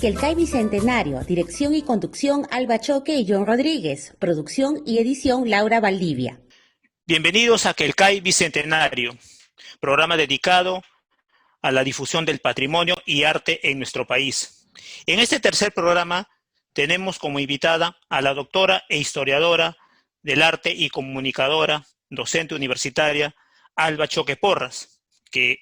Quelcay Bicentenario, dirección y conducción Alba Choque y John Rodríguez, producción y edición Laura Valdivia. Bienvenidos a Quelcay Bicentenario, programa dedicado a la difusión del patrimonio y arte en nuestro país. En este tercer programa tenemos como invitada a la doctora e historiadora del arte y comunicadora, docente universitaria, Alba Choque Porras, que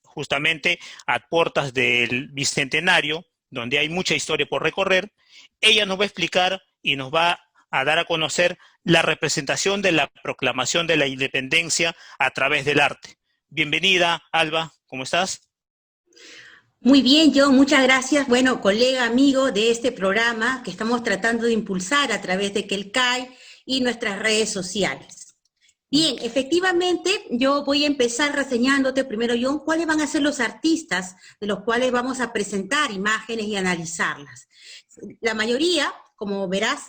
justamente a puertas del Bicentenario, donde hay mucha historia por recorrer, ella nos va a explicar y nos va a dar a conocer la representación de la proclamación de la independencia a través del arte. Bienvenida, Alba, ¿cómo estás? Muy bien, John, muchas gracias. Bueno, colega, amigo de este programa que estamos tratando de impulsar a través de Quelcay y nuestras redes sociales. Bien, efectivamente, yo voy a empezar reseñándote primero, John, cuáles van a ser los artistas de los cuales vamos a presentar imágenes y analizarlas. La mayoría, como verás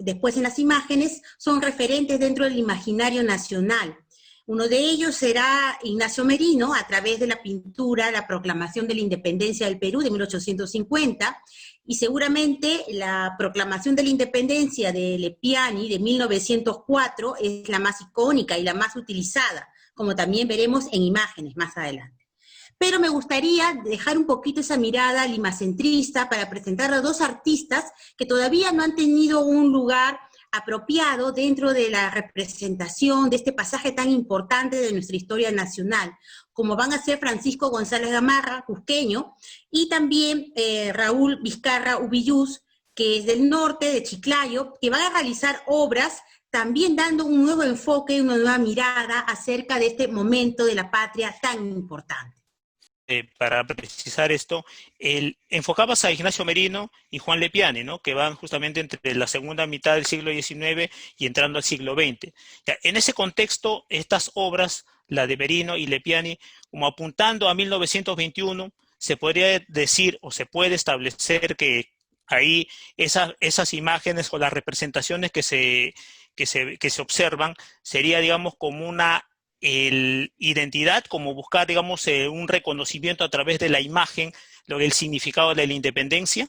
después en las imágenes, son referentes dentro del imaginario nacional. Uno de ellos será Ignacio Merino, a través de la pintura La Proclamación de la Independencia del Perú de 1850, y seguramente la Proclamación de la Independencia de Lepiani de 1904 es la más icónica y la más utilizada, como también veremos en imágenes más adelante. Pero me gustaría dejar un poquito esa mirada limacentrista para presentar a dos artistas que todavía no han tenido un lugar apropiado dentro de la representación de este pasaje tan importante de nuestra historia nacional, como van a ser Francisco González Gamarra, cusqueño, y también Raúl Vizcarra Ubillús, que es del norte, de Chiclayo, que van a realizar obras también dando un nuevo enfoque, una nueva mirada acerca de este momento de la patria tan importante. Para precisar esto, enfocabas a Ignacio Merino y Juan Lepiani, ¿no? Que van justamente entre la segunda mitad del siglo XIX y entrando al siglo XX. Ya, en ese contexto, estas obras, la de Merino y Lepiani, como apuntando a 1921, se podría decir o se puede establecer que ahí esas imágenes o las representaciones que se observan sería, digamos, como una identidad, como buscar, digamos, un reconocimiento a través de la imagen, el significado de la independencia,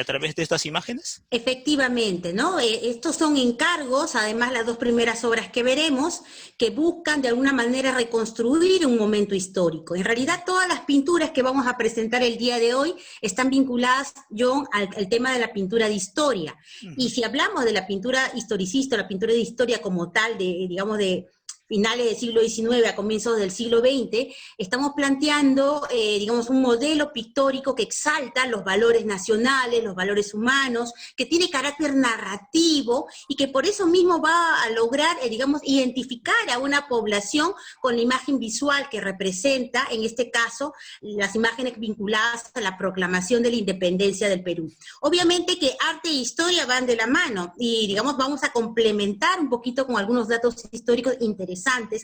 a través de estas imágenes? Efectivamente, ¿no? Estos son encargos, además las dos primeras obras que veremos, que buscan de alguna manera reconstruir un momento histórico. En realidad todas las pinturas que vamos a presentar el día de hoy están vinculadas, John, al tema de la pintura de historia. Y si hablamos de la pintura historicista, la pintura de historia como tal, digamos, de finales del siglo XIX a comienzos del siglo XX, estamos planteando, digamos, un modelo pictórico que exalta los valores nacionales, los valores humanos, que tiene carácter narrativo y que por eso mismo va a lograr, digamos, identificar a una población con la imagen visual que representa, en este caso, las imágenes vinculadas a la proclamación de la independencia del Perú. Obviamente que arte e historia van de la mano y, digamos, vamos a complementar un poquito con algunos datos históricos interesantes,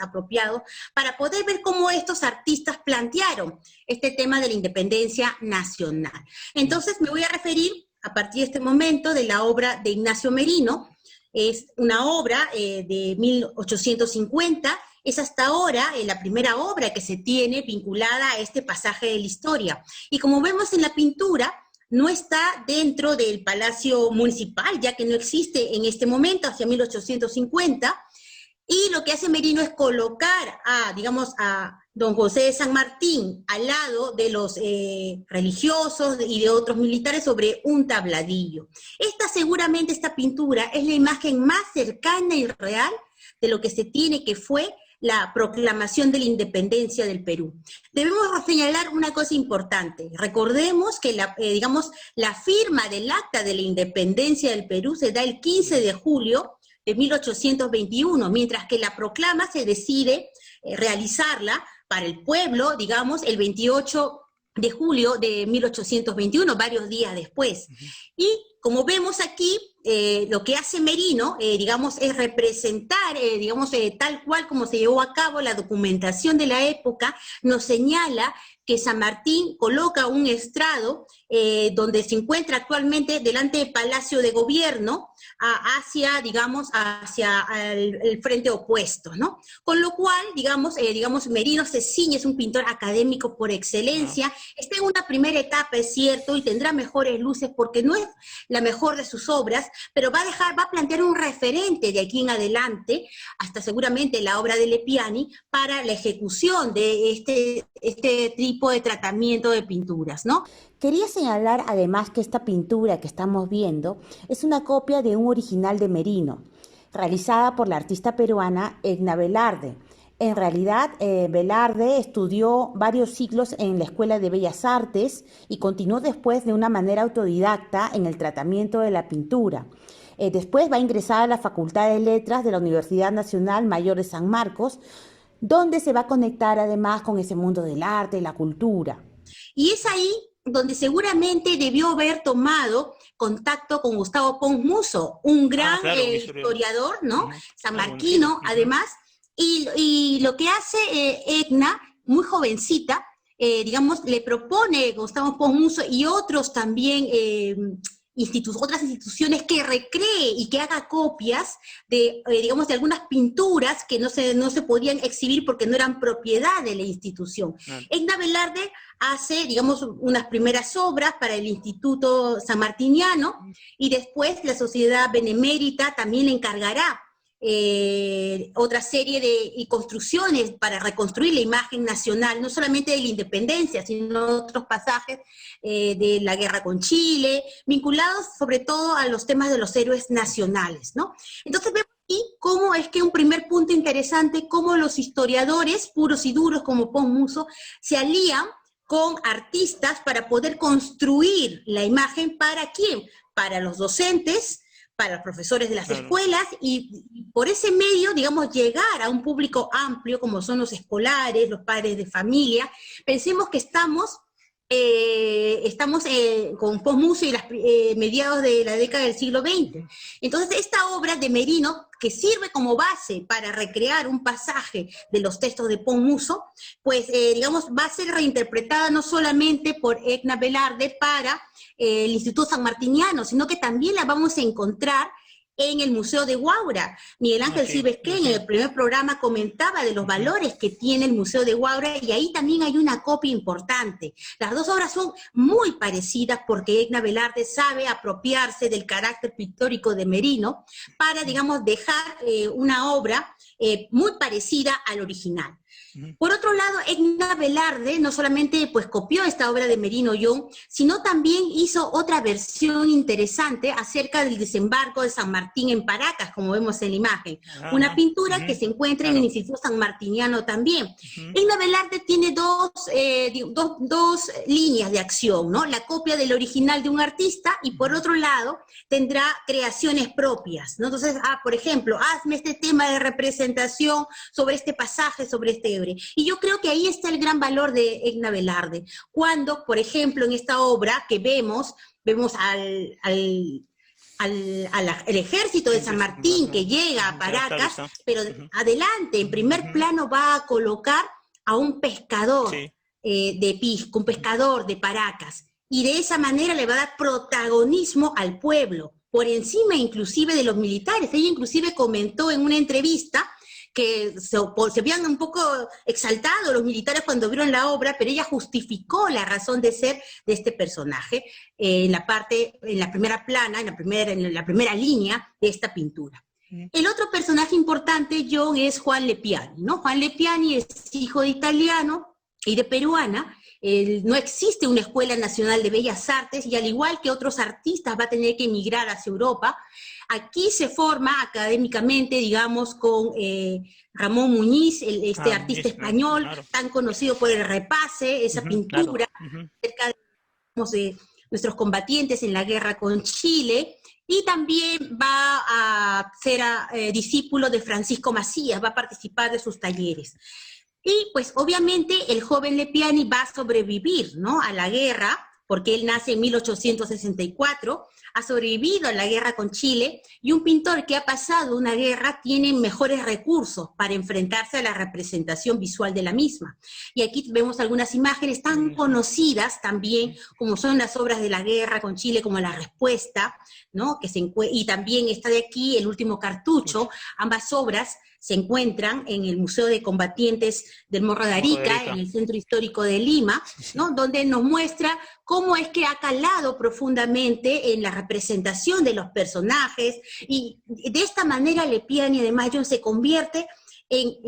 apropiados, para poder ver cómo estos artistas plantearon este tema de la independencia nacional. Entonces me voy a referir a partir de este momento de la obra de Ignacio Merino. Es una obra de 1850, es hasta ahora la primera obra que se tiene vinculada a este pasaje de la historia. Y como vemos en la pintura, no está dentro del Palacio Municipal, ya que no existe en este momento, hacia 1850, y lo que hace Merino es colocar digamos, a don José de San Martín al lado de los religiosos y de otros militares sobre un tabladillo. Seguramente esta pintura es la imagen más cercana y real de lo que se tiene que fue la proclamación de la independencia del Perú. Debemos señalar una cosa importante. Recordemos que digamos, la firma del acta de la independencia del Perú se da el 15 de julio de 1821, mientras que la proclama se decide realizarla para el pueblo, digamos, el 28 de julio de 1821, varios días después. Y como vemos aquí, lo que hace Merino, digamos, es representar, digamos, tal cual como se llevó a cabo la documentación de la época, nos señala que San Martín coloca un estrado donde se encuentra actualmente delante del Palacio de Gobierno, hacia, digamos, hacia el frente opuesto, ¿no? Con lo cual, digamos, Merino se ciñe, es un pintor académico por excelencia, está en una primera etapa, es cierto, y tendrá mejores luces porque no es la mejor de sus obras, pero va a plantear un referente de aquí en adelante, hasta seguramente la obra de Lepiani, para la ejecución de este tipo de tratamiento de pinturas, ¿no? Quería señalar además que esta pintura que estamos viendo es una copia de un original de Merino, realizada por la artista peruana Edna Velarde. En realidad, Velarde estudió varios ciclos en la Escuela de Bellas Artes y continuó después de una manera autodidacta en el tratamiento de la pintura. Después va a ingresar a la Facultad de Letras de la Universidad Nacional Mayor de San Marcos, donde se va a conectar además con ese mundo del arte y la cultura. Y es ahí donde seguramente debió haber tomado contacto con Gustavo Pons Musso, un gran historiador, ¿no? Sanmarquino, además, y lo que hace Edna, muy jovencita, digamos, le propone Gustavo Pons Musso y otros también otras instituciones que recree y que haga copias de, digamos, de algunas pinturas que no se podían exhibir porque no eran propiedad de la institución. Edna Velarde hace, digamos, unas primeras obras para el Instituto Sanmartiniano y después la Sociedad Benemérita también le encargará otra serie de construcciones para reconstruir la imagen nacional, no solamente de la independencia, sino otros pasajes de la guerra con Chile, vinculados sobre todo a los temas de los héroes nacionales, ¿no? Entonces vemos aquí cómo es que un primer punto interesante, cómo los historiadores puros y duros como Pons Musso se alían con artistas para poder construir la imagen. ¿Para quién? Para los docentes, para los profesores de las escuelas, y por ese medio, digamos, llegar a un público amplio, como son los escolares, los padres de familia. Pensemos que estamos con Pons Musso y mediados de la década del siglo XX. Entonces, esta obra de Merino, que sirve como base para recrear un pasaje de los textos de Pons Musso, pues, digamos, va a ser reinterpretada no solamente por Edna Velarde para el Instituto Sanmartiniano, sino que también la vamos a encontrar en el Museo de Huaura. Miguel Ángel Silvesquén en el primer programa comentaba de los valores que tiene el Museo de Huaura, y ahí también hay una copia importante. Las dos obras son muy parecidas porque Edna Velarde sabe apropiarse del carácter pictórico de Merino para, digamos, dejar una obra muy parecida al original. Por otro lado, Edna Velarde no solamente pues copió esta obra de Merino Young, sino también hizo otra versión interesante acerca del desembarco de San Martín en Paracas, como vemos en la imagen. Una pintura que se encuentra en el Instituto Sanmartiniano también. Edna Velarde tiene dos líneas de acción, ¿no? La copia del original de un artista y por otro lado tendrá creaciones propias, ¿no? Entonces, por ejemplo, hazme este tema de representación sobre este pasaje, sobre este hebre. Y yo creo que ahí está el gran valor de Edna Velarde. Cuando, por ejemplo, en esta obra que vemos al ejército de San Martín que llega a Paracas, pero adelante, en primer plano va a colocar a un pescador de Pisco, un pescador de Paracas, y de esa manera le va a dar protagonismo al pueblo, por encima inclusive de los militares. Ella inclusive comentó en una entrevista que se habían un poco exaltado los militares cuando vieron la obra, pero ella justificó la razón de ser de este personaje en la primera plana, en la primera línea de esta pintura. El otro personaje importante, John, es Juan Lepiani, ¿no? Juan Lepiani es hijo de italiano y de peruana. No existe una Escuela Nacional de Bellas Artes y al igual que otros artistas va a tener que emigrar hacia Europa. Aquí se forma académicamente, digamos, con Ramón Muñiz, artista español, tan conocido por el repase, esa pintura acerca de nuestros combatientes en la guerra con Chile. Y también va a ser discípulo de Francisco Macías, va a participar de sus talleres. Y pues obviamente el joven Lepiani va a sobrevivir, ¿no?, a la guerra, porque él nace en 1864, ha sobrevivido a la guerra con Chile, y un pintor que ha pasado una guerra tiene mejores recursos para enfrentarse a la representación visual de la misma. Y aquí vemos algunas imágenes tan conocidas también, como son las obras de la guerra con Chile, como La Respuesta, ¿no? Y también está de aquí El Último Cartucho. Ambas obras se encuentran en el Museo de Combatientes del Morro de Arica, en el Centro Histórico de Lima, ¿no? Donde nos muestra cómo es que ha calado profundamente en la representación de los personajes, y de esta manera Lepiani de Mayo se convierte en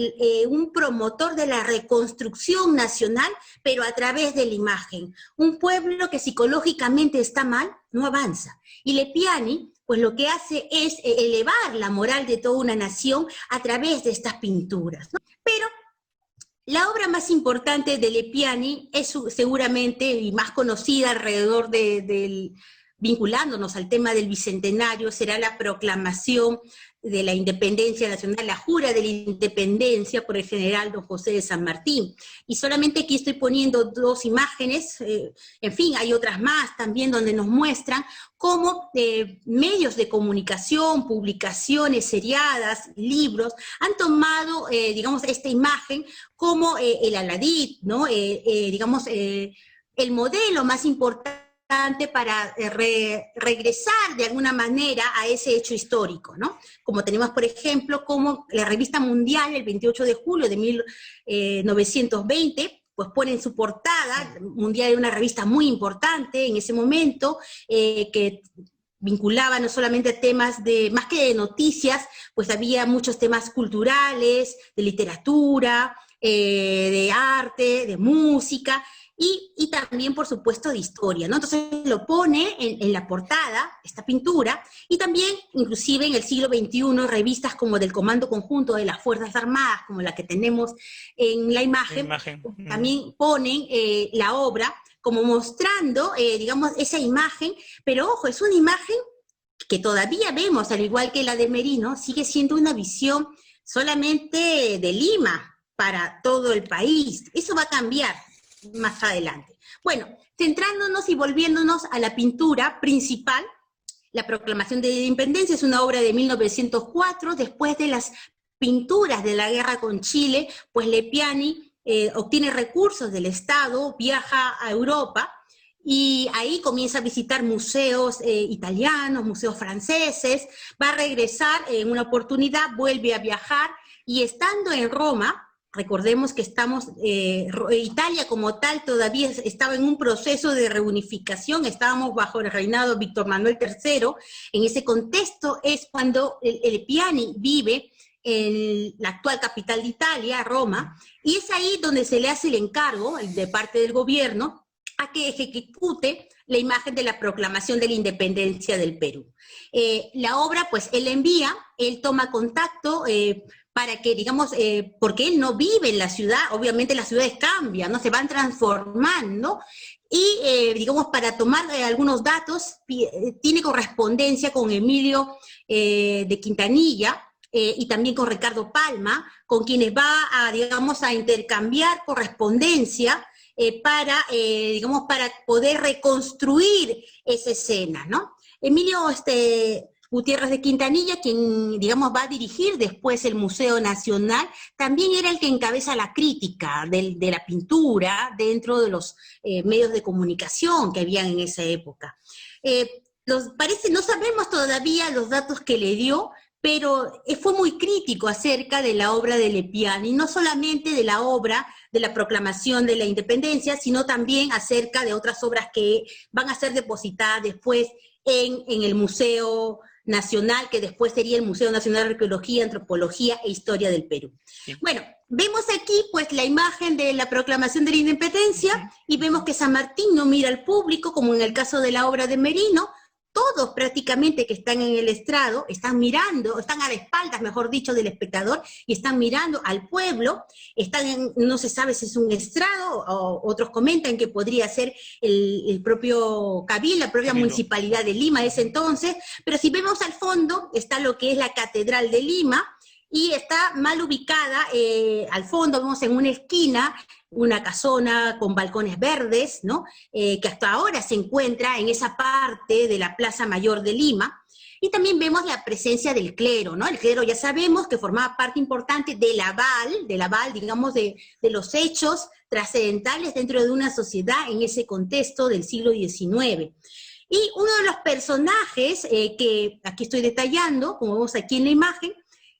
un promotor de la reconstrucción nacional, pero a través de la imagen. Un pueblo que psicológicamente está mal, no avanza. Y Lepiani, pues lo que hace es elevar la moral de toda una nación a través de estas pinturas, ¿no? Pero la obra más importante de Lepiani es seguramente, y más conocida alrededor vinculándonos al tema del Bicentenario, será la proclamación de la Independencia Nacional, la Jura de la Independencia por el general don José de San Martín. Y solamente aquí estoy poniendo dos imágenes, en fin, hay otras más también donde nos muestran cómo medios de comunicación, publicaciones seriadas, libros, han tomado, digamos, esta imagen como el Aladid, ¿no? Digamos, el modelo más importante para regresar de alguna manera a ese hecho histórico, ¿no? Como tenemos, por ejemplo, como la revista Mundial, el 28 de julio de 1920, pues pone en su portada, Mundial era una revista muy importante en ese momento, que vinculaba no solamente temas más que de noticias, pues había muchos temas culturales, de literatura, de arte, de música, y también, por supuesto, de historia, ¿no? Entonces lo pone en la portada, esta pintura, y también, inclusive en el siglo XXI, revistas como del Comando Conjunto de las Fuerzas Armadas, como la que tenemos en la imagen. También ponen la obra como mostrando, digamos, esa imagen, pero ojo, es una imagen que todavía vemos, al igual que la de Merino, sigue siendo una visión solamente de Lima para todo el país. Eso va a cambiar más adelante. Bueno, centrándonos y volviéndonos a la pintura principal, la Proclamación de la Independencia es una obra de 1904, después de las pinturas de la guerra con Chile, pues Lepiani obtiene recursos del Estado, viaja a Europa, y ahí comienza a visitar museos italianos, museos franceses, va a regresar en una oportunidad, vuelve a viajar, y estando en Roma, recordemos que Italia como tal todavía estaba en un proceso de reunificación, estábamos bajo el reinado de Víctor Manuel III, en ese contexto es cuando Lepiani vive en la actual capital de Italia, Roma, y es ahí donde se le hace el encargo de parte del gobierno a que ejecute la imagen de la proclamación de la independencia del Perú. La obra, pues, él toma contacto para que, digamos, porque él no vive en la ciudad, obviamente las ciudades cambian, ¿no? Se van transformando, y, digamos, para tomar algunos datos, tiene correspondencia con Emilio de Quintanilla, y también con Ricardo Palma, con quienes va a, digamos, a intercambiar correspondencia digamos, para poder reconstruir esa escena, ¿no? Emilio Gutiérrez de Quintanilla, quien, digamos, va a dirigir después el Museo Nacional, también era el que encabeza la crítica de la pintura dentro de los medios de comunicación que habían en esa época. No sabemos todavía los datos que le dio, pero fue muy crítico acerca de la obra de Lepiani, no solamente de la obra de la Proclamación de la Independencia, sino también acerca de otras obras que van a ser depositadas después en el Museo Nacional, que después sería el Museo Nacional de Arqueología, Antropología e Historia del Perú. Sí. Bueno, vemos aquí pues la imagen de la Proclamación de la Independencia, y vemos que San Martín no mira al público, como en el caso de la obra de Merino. Todos prácticamente que están en el estrado están mirando, están a la espaldas, mejor dicho, del espectador, y están mirando al pueblo. No se sabe si es un estrado, o otros comentan que podría ser el propio Cabildo, la propia Municipalidad de Lima de ese entonces, pero si vemos al fondo está lo que es la Catedral de Lima, y está mal ubicada. Al fondo vemos en una esquina una casona con balcones verdes, ¿no? Que hasta ahora se encuentra en esa parte de la Plaza Mayor de Lima. Y también vemos la presencia del clero, ¿no? El clero ya sabemos que formaba parte importante del aval, digamos, de los hechos trascendentales dentro de una sociedad en ese contexto del siglo XIX. Y uno de los personajes que aquí estoy detallando, como vemos aquí en la imagen,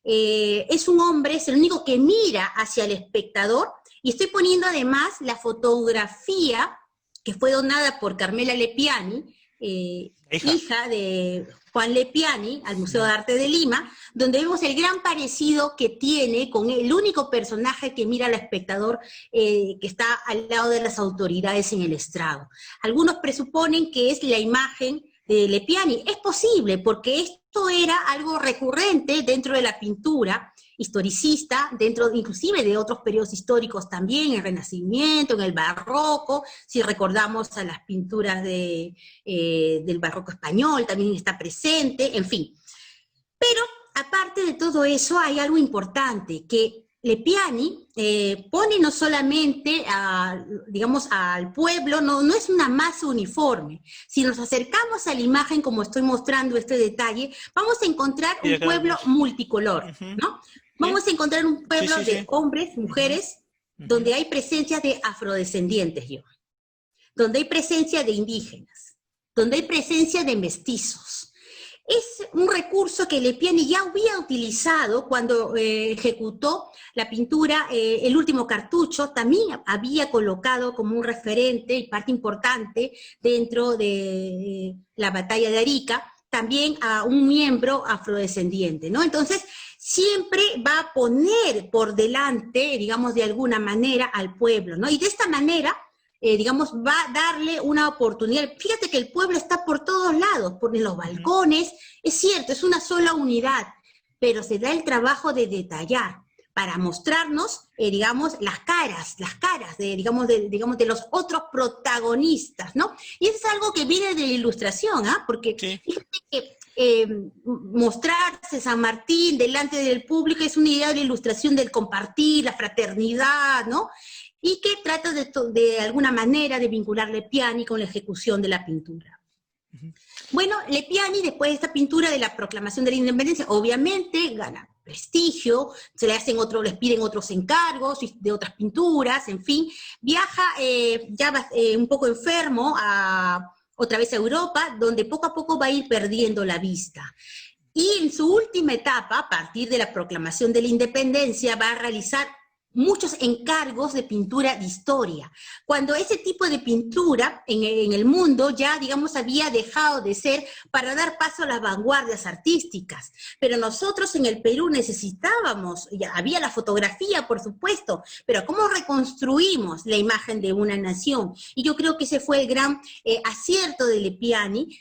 es un hombre, es el único que mira hacia el espectador, y estoy poniendo además la fotografía que fue donada por Carmela Lepiani, hija de Juan Lepiani, al Museo de Arte de Lima, donde vemos el gran parecido que tiene con el único personaje que mira al espectador, que está al lado de las autoridades en el estrado. Algunos presuponen que es la imagen de Lepiani. Es posible, porque esto era algo recurrente dentro de la pintura historicista, dentro inclusive de otros periodos históricos también, el Renacimiento, en el Barroco, si recordamos a las pinturas del Barroco español, también está presente, en fin. Pero aparte de todo eso, hay algo importante, que Lepiani pone no solamente digamos, al pueblo, no es una masa uniforme. Si nos acercamos a la imagen, como estoy mostrando este detalle, vamos a encontrar un pueblo multicolor, ¿no? Vamos a encontrar un pueblo de hombres, mujeres, donde hay presencia de afrodescendientes, donde hay presencia de indígenas, donde hay presencia de mestizos. Es un recurso que Lepiani ya había utilizado cuando ejecutó la pintura El último cartucho. También había colocado como un referente y parte importante dentro de la batalla de Arica, también a un miembro afrodescendiente, ¿no? Entonces, siempre va a poner por delante, digamos, de alguna manera al pueblo, ¿no? Y de esta manera, digamos, va a darle una oportunidad. Fíjate que el pueblo está por todos lados, por los balcones, es cierto, es una sola unidad, pero se da el trabajo de detallar para mostrarnos, digamos, las caras de, digamos, de los otros protagonistas, ¿no? Y eso es algo que viene de la ilustración, porque fíjate que mostrarse San Martín delante del público es una idea de la ilustración del compartir, la fraternidad, ¿no? Y que trata de alguna manera de vincular Lepiani con la ejecución de la pintura. Bueno, Lepiani, después de esta pintura de la proclamación de la independencia, obviamente gana prestigio, les piden otros encargos de otras pinturas, en fin, viaja un poco enfermo otra vez a Europa, donde poco a poco va a ir perdiendo la vista. Y en su última etapa, a partir de la proclamación de la independencia, va a realizar muchos encargos de pintura de historia, cuando ese tipo de pintura en el mundo ya, digamos, había dejado de ser para dar paso a las vanguardias artísticas. Pero nosotros en el Perú necesitábamos, ya había la fotografía, por supuesto, pero ¿cómo reconstruimos la imagen de una nación? Y yo creo que ese fue el gran acierto de Lepiani,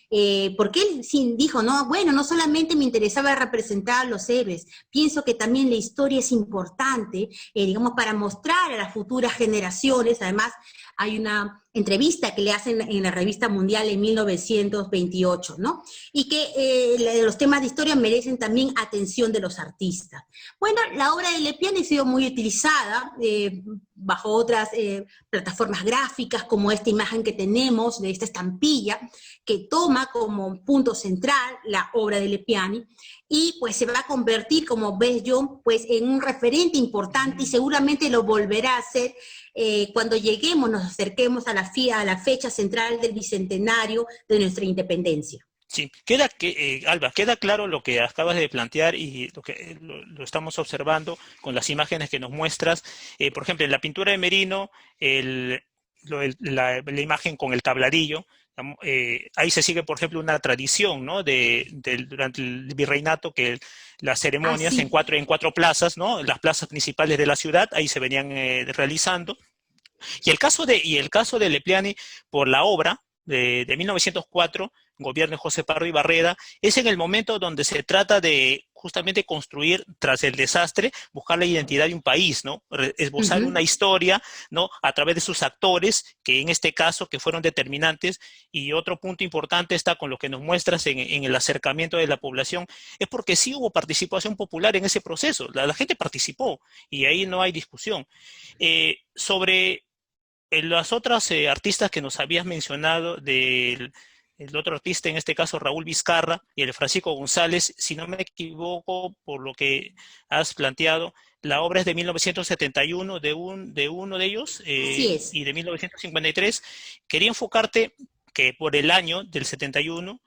porque él dijo, no, bueno, no solamente me interesaba representar a los héroes, pienso que también la historia es importante, digamos, para mostrar a las futuras generaciones. Además, hay una entrevista que le hacen en la Revista Mundial en 1928, ¿no? Y que los temas de historia merecen también atención de los artistas. Bueno, la obra de Lepiani ha sido muy utilizada bajo otras plataformas gráficas, como esta imagen que tenemos de esta estampilla, que toma como punto central la obra de Lepiani, y pues se va a convertir, como ves John, pues en un referente importante, y seguramente lo volverá a hacer cuando lleguemos, nos acerquemos a la fecha central del bicentenario de nuestra independencia. Sí, Alba, queda claro lo que acabas de plantear y lo que lo estamos observando con las imágenes que nos muestras. Por ejemplo, en la pintura de Merino, la imagen con el tabladillo, ahí se sigue, por ejemplo, una tradición, ¿no? Durante el virreinato, que las ceremonias en cuatro plazas, ¿no? Las plazas principales de la ciudad, ahí se venían realizando. Y el caso de Lepiani, por la obra de 1904, gobierno de José Pardo y Barreda, es en el momento donde se trata de justamente construir, tras el desastre, buscar la identidad de un país, ¿no? Esbozar una historia, ¿no? A través de sus actores, que en este caso, que fueron determinantes. Y otro punto importante está con lo que nos muestras en el acercamiento de la población, es porque sí hubo participación popular en ese proceso, la gente participó, y ahí no hay discusión. Sobre las otras artistas que nos habías mencionado, el otro artista, en este caso Raúl Vizcarra, y el Francisco González, si no me equivoco, por lo que has planteado, la obra es de 1971, de uno de ellos, Así es. y de 1953. Quería enfocarte que por el año del 71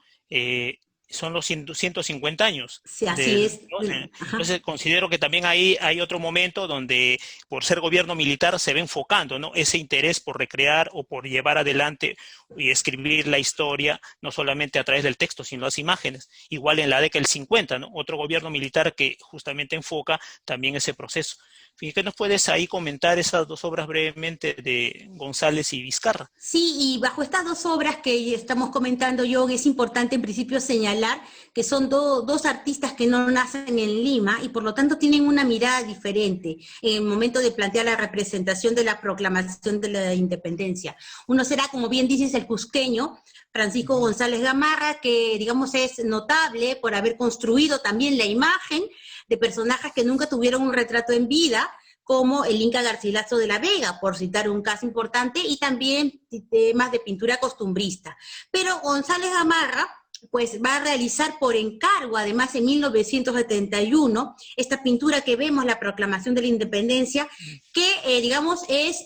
son los 150 años. Sí, así es. ¿No? Ajá. Entonces considero que también ahí hay otro momento donde, por ser gobierno militar, se va enfocando, ¿no? Ese interés por recrear o por llevar adelante y escribir la historia, no solamente a través del texto, sino las imágenes. Igual en la década del 50, ¿no? Otro gobierno militar que justamente enfoca también ese proceso. ¿Qué nos puedes ahí comentar esas dos obras brevemente de González y Vizcarra? Sí, y bajo estas dos obras que estamos comentando, John, es importante en principio señalar que son dos artistas que no nacen en Lima y por lo tanto tienen una mirada diferente en el momento de plantear la representación de la proclamación de la independencia. Uno será, como bien dices, el cusqueño, Francisco González Gamarra, que digamos es notable por haber construido también la imagen de personajes que nunca tuvieron un retrato en vida, como el Inca Garcilaso de la Vega, por citar un caso importante, y también temas de pintura costumbrista. Pero González Gamarra pues va a realizar por encargo, además en 1971, esta pintura que vemos, la Proclamación de la Independencia, que digamos es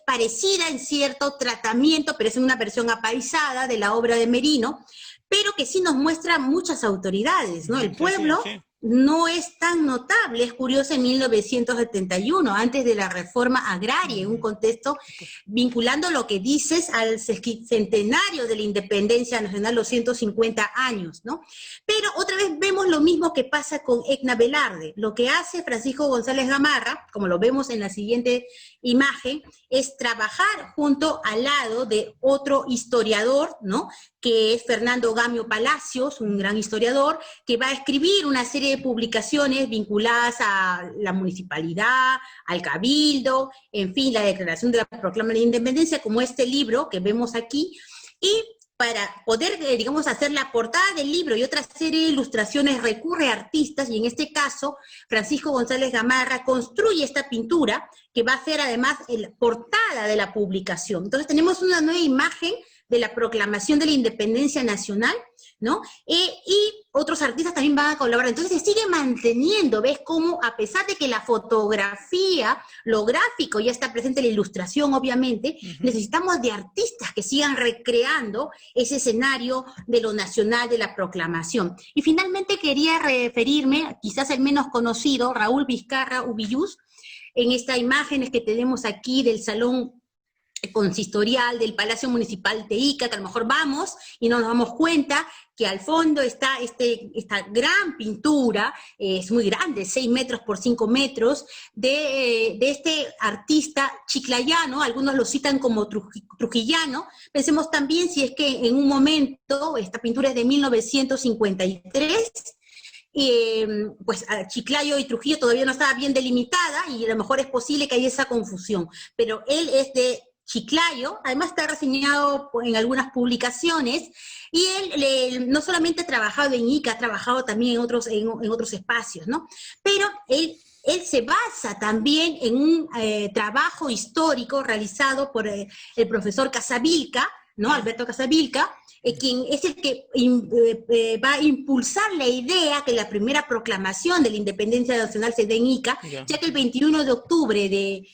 parecida en cierto tratamiento, pero es una versión apaisada de la obra de Merino, pero que sí nos muestra muchas autoridades, ¿no? El pueblo no es tan notable, es curioso, en 1971, antes de la reforma agraria, en un contexto vinculando lo que dices al centenario de la independencia nacional, los 150 años, ¿no? Pero otra vez vemos lo mismo que pasa con Edna Velarde. Lo que hace Francisco González Gamarra, como lo vemos en la siguiente imagen, es trabajar junto al lado de otro historiador, ¿no? Que es Fernando Gamio Palacios, un gran historiador, que va a escribir una serie de publicaciones vinculadas a la municipalidad, al cabildo, en fin, la declaración de la proclama de la independencia, como este libro que vemos aquí, y para poder, digamos, hacer la portada del libro y otra serie de ilustraciones recurre a artistas, y en este caso, Francisco González Gamarra construye esta pintura, que va a ser además la portada de la publicación. Entonces tenemos una nueva imagen de la proclamación de la independencia nacional, ¿no? Y otros artistas también van a colaborar. Entonces se sigue manteniendo, ¿ves? Cómo a pesar de que la fotografía, lo gráfico ya está presente, la ilustración obviamente, necesitamos de artistas que sigan recreando ese escenario de lo nacional, de la proclamación. Y finalmente quería referirme, quizás el menos conocido, Raúl Vizcarra Ubillús, en estas imágenes que tenemos aquí del Salón Consistorial del Palacio Municipal de Ica, que a lo mejor vamos y no nos damos cuenta que al fondo está esta gran pintura, es muy grande, 6 metros por 5 metros, de este artista chiclayano, algunos lo citan como trujillano. Pensemos también si es que en un momento, esta pintura es de 1953, pues Chiclayo y Trujillo todavía no estaba bien delimitada y a lo mejor es posible que haya esa confusión, pero él es de Chiclayo, además está reseñado en algunas publicaciones, y él no solamente ha trabajado en Ica, ha trabajado también en otros espacios, ¿no? Pero él se basa también en un trabajo histórico realizado por el profesor Casavilca, ¿no? Alberto Casavilca, quien es el que va a impulsar la idea que la primera proclamación de la independencia nacional se dé en Ica, ya que el 21 de octubre de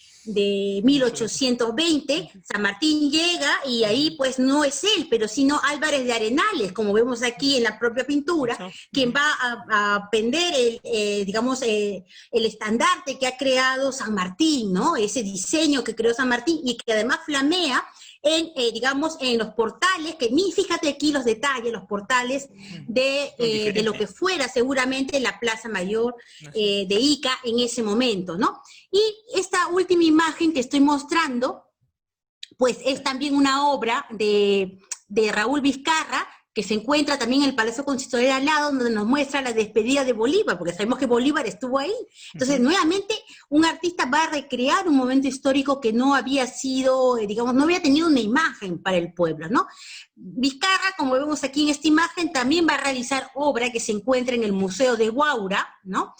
1820, San Martín llega y ahí pues no es él, pero sino Álvarez de Arenales, como vemos aquí en la propia pintura, quien va a pender el estandarte que ha creado San Martín, ¿no? Ese diseño que creó San Martín y que además flamea en los portales, fíjate aquí los detalles, los portales de lo que fuera seguramente la Plaza Mayor de Ica en ese momento, ¿no? Y esta última imagen que estoy mostrando, pues es también una obra de Raúl Vizcarra, que se encuentra también en el Palacio Consistorial al lado, donde nos muestra la despedida de Bolívar, porque sabemos que Bolívar estuvo ahí. Entonces, nuevamente, un artista va a recrear un momento histórico que no había sido, digamos, no había tenido una imagen para el pueblo, ¿no? Vizcarra, como vemos aquí en esta imagen, también va a realizar obra que se encuentra en el Museo de Huaura, ¿no?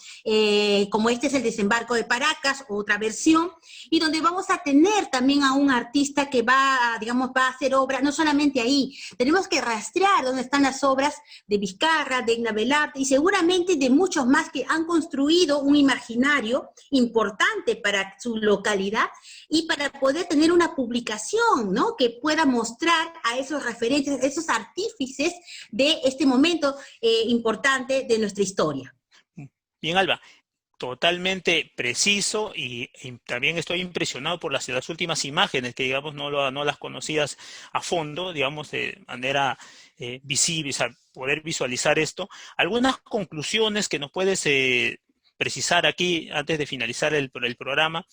Como este es el desembarco de Paracas, otra versión, y donde vamos a tener también a un artista que va, digamos, va a hacer obra, no solamente ahí, tenemos que rastrear dónde están las obras de Vizcarra, de Edna Velarde, y seguramente de muchos más que han construido un imaginario importante para su localidad, y para poder tener una publicación, ¿no? Que pueda mostrar a esos referentes, a esos artífices de este momento importante de nuestra historia. Bien, Alba, totalmente preciso y también estoy impresionado por las últimas imágenes que, digamos, no las conocías a fondo, digamos, de manera visible, o sea, poder visualizar esto. ¿Algunas conclusiones que nos puedes precisar aquí antes de finalizar el programa,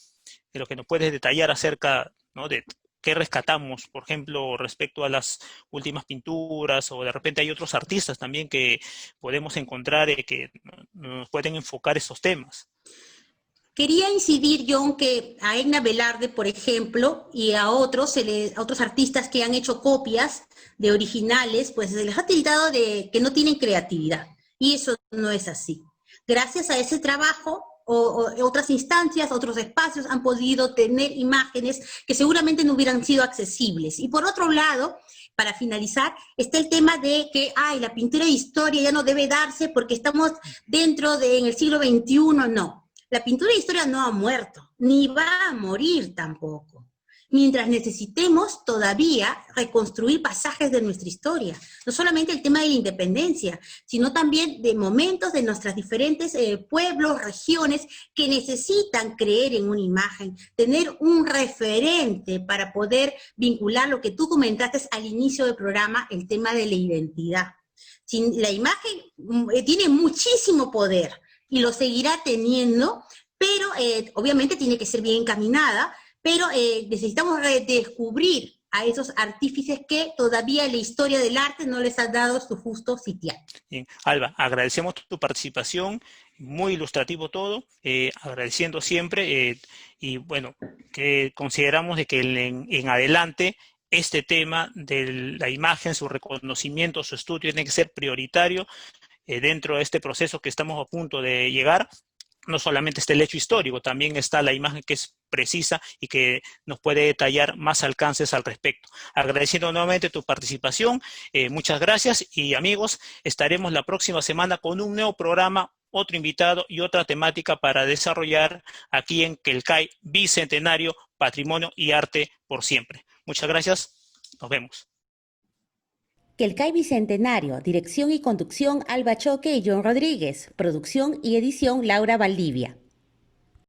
de lo que nos puedes detallar acerca, ¿no?, de qué rescatamos, por ejemplo, respecto a las últimas pinturas, o de repente hay otros artistas también que podemos encontrar que nos pueden enfocar esos temas? Quería incidir, John, que a Edna Velarde, por ejemplo, y a otros artistas que han hecho copias de originales, pues se les ha tildado de que no tienen creatividad. Y eso no es así. Gracias a ese trabajo, otras instancias, otros espacios han podido tener imágenes que seguramente no hubieran sido accesibles. Y por otro lado, para finalizar, está el tema de que, la pintura de historia ya no debe darse porque estamos en el siglo XXI, no. La pintura de historia no ha muerto, ni va a morir tampoco, mientras necesitemos todavía reconstruir pasajes de nuestra historia, no solamente el tema de la independencia, sino también de momentos de nuestros diferentes pueblos, regiones, que necesitan creer en una imagen, tener un referente para poder vincular lo que tú comentaste al inicio del programa, el tema de la identidad. La imagen tiene muchísimo poder, y lo seguirá teniendo, pero obviamente tiene que ser bien encaminada, pero necesitamos descubrir a esos artífices que todavía la historia del arte no les ha dado su justo sitial. Bien, Alba, agradecemos tu participación, muy ilustrativo todo, agradeciendo siempre, y bueno, que consideramos de que en adelante este tema de la imagen, su reconocimiento, su estudio tiene que ser prioritario dentro de este proceso que estamos a punto de llegar. No solamente está el hecho histórico, también está la imagen que es precisa y que nos puede detallar más alcances al respecto. Agradeciendo nuevamente tu participación, muchas gracias, y amigos, estaremos la próxima semana con un nuevo programa, otro invitado y otra temática para desarrollar aquí en Quelcay Bicentenario, Patrimonio y Arte por siempre. Muchas gracias, nos vemos. Quelcay Bicentenario, dirección y conducción Alba Choque y John Rodríguez, producción y edición Laura Valdivia.